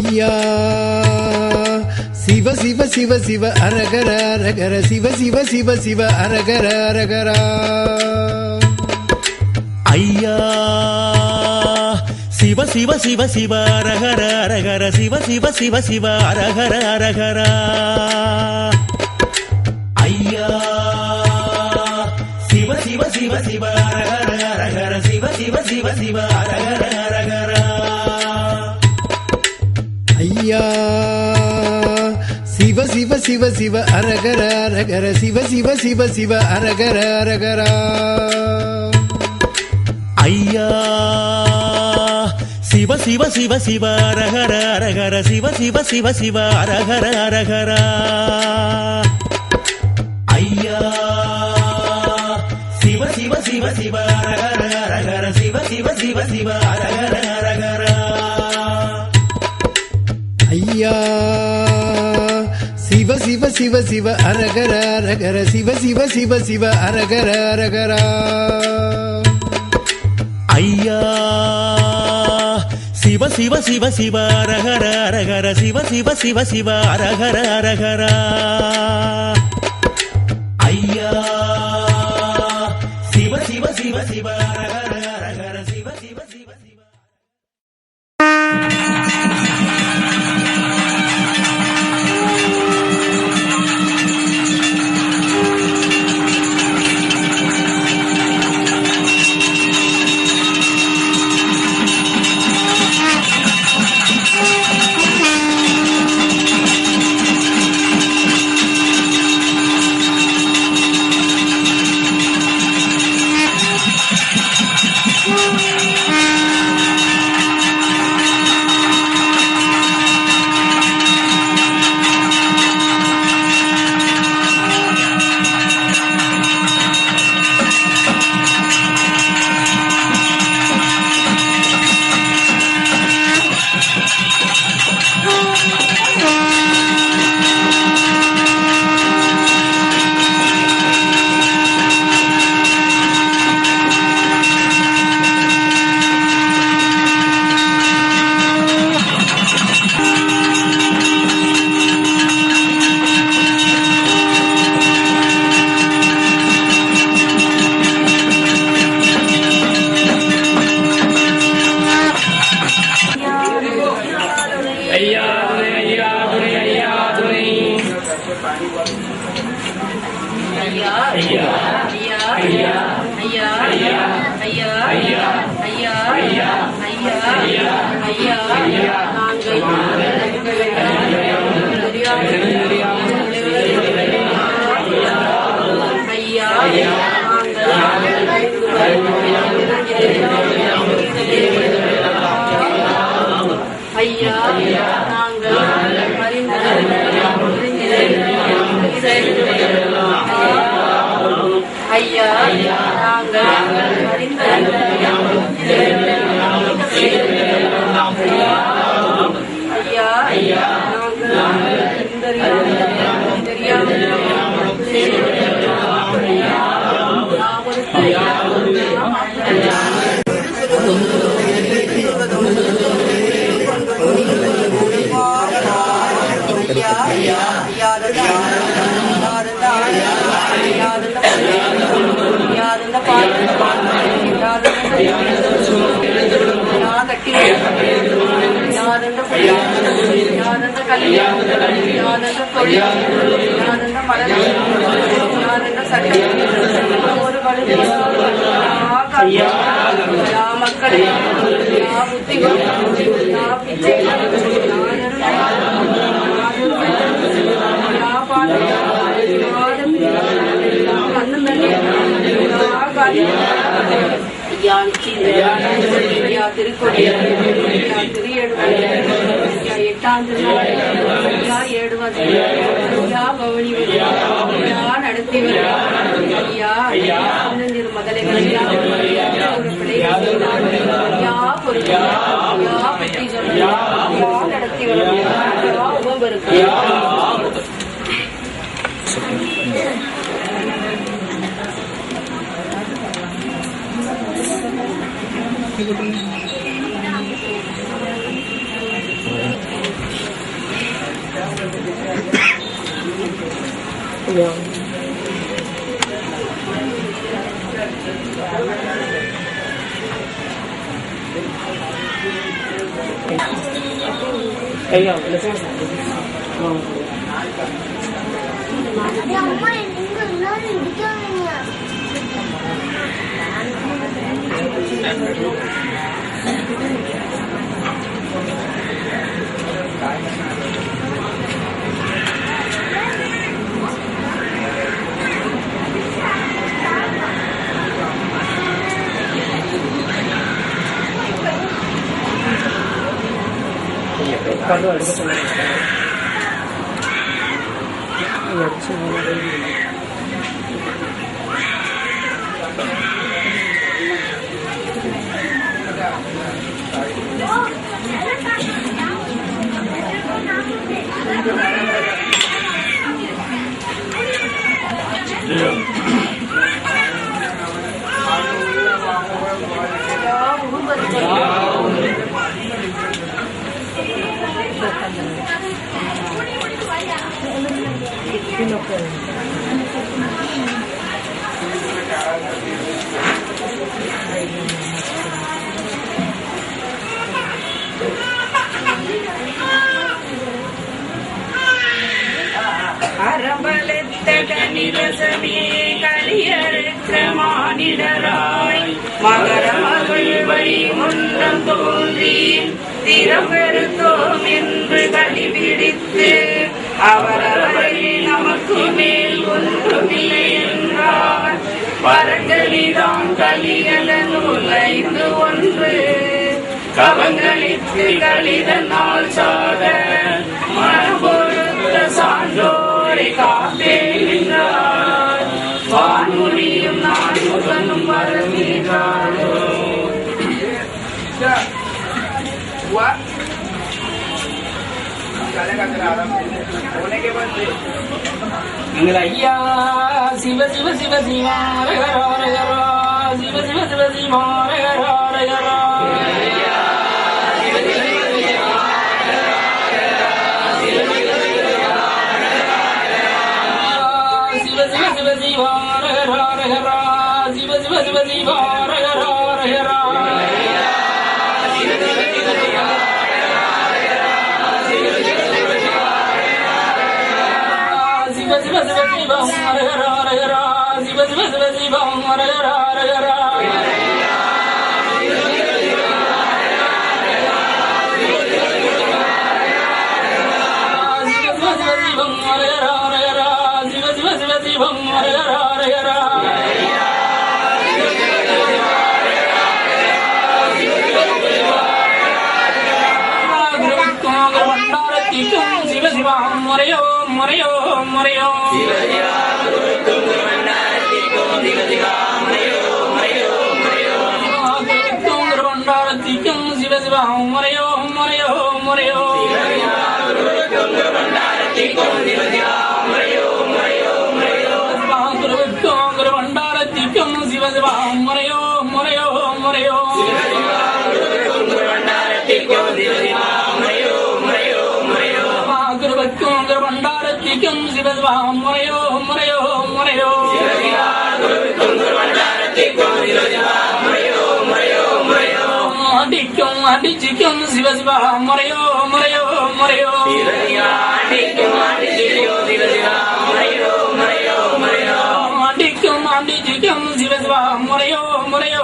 ஐயா சிவ சிவ சிவ சிவ அரகர அரகர சிவ சிவ சிவ சிவ அரகர அரகரா. ஐயா சிவ சிவ சிவ சிவ அரகர அரகர சிவ சிவ சிவ சிவ அரகர அரகரா. ஐயா சிவ சிவ சிவ சிவ அரகர அரகர சிவ சிவ சிவ சிவ அரகர அரகரா. ஐயா சிவ சிவ சிவ சிவ அரகர அரகர சிவ சிவ சிவ சிவ அரகர அரகரா. ஐயா சிவ சிவ சிவ சிவ அரகர அரகர சிவ சிவ சிவ சிவ அரகர அரகரா. ஐயா சிவ சிவ சிவ சிவ அரகர அரகர சிவ சிவ சிவ சிவ அரகர அரகரா. ஐயா சிவ சிவ சிவ சிவ அரகர அரகர சிவ சிவ சிவ சிவ அரகர அரகரா. ஐயா சிவ சிவ சிவ சிவ அரகர அரகர சிவ சிவ சிவ சிவ அரகர அரகரா. ஐயா சிவ சிவ சிவ சிவ அரகர அரகர சிவ சிவ சிவ சிவ. ஐயா அம்மா எங்க எல்லாரும் இடிக்காதீங்க. படம் எடுக்க சொன்னாங்க. அரபலத்த கனிரசமே கலியறுக்க மானிடராய் மகர மகள் வழி முன்றம் தோன்றி திறம்பெருத்தோம் என்று கலிபிடித்து அவரவரை நமக்கு மேல் ஒன்றுமில்லை என்றார். வரங்களிதான் கலியல நூல் 5 கவங்களித்து கலிதனால் சாத மனபொருத்த சான்றோரை காப்பேன்றார். வான்மொழியும் நான் முகனும் மறந்தாரோ. எங்கள் ஐயா சிவ சிவ சிவ சிவாரகரா சிவ சிவ சிவ சிவாரகரா சிவ சிவ சிவ சிவாரகரா சிவ சிவ சிவ சிவாரகரா சிவ சிவ சிவ சிவம் அரகரா சிவ சிவ சிவ சிவம் அரகரா சிவ சிவ சிவ சிவம் அரகரா சிவ சிவம் முறையோ முறையோ முறையோ பண்டாரத்திக்கும் சிவ சிவம் முறையோ முறையோ முறையோ பண்டாரத்திக்கும் சிவ சிவம் முறையோ முறையோ முறையோ பண்டாரத்திக்கும் சிவசிவாம் முறையோ முறையோ முறையோ அடிக்கும் அடிச்சிக்கும் சிவசிவாம் முறையோ முறையோ முறையோ அடிக்கும் அடிச்சிக்கும் சிவசிவாம் முறையோ முறையோ முறையோ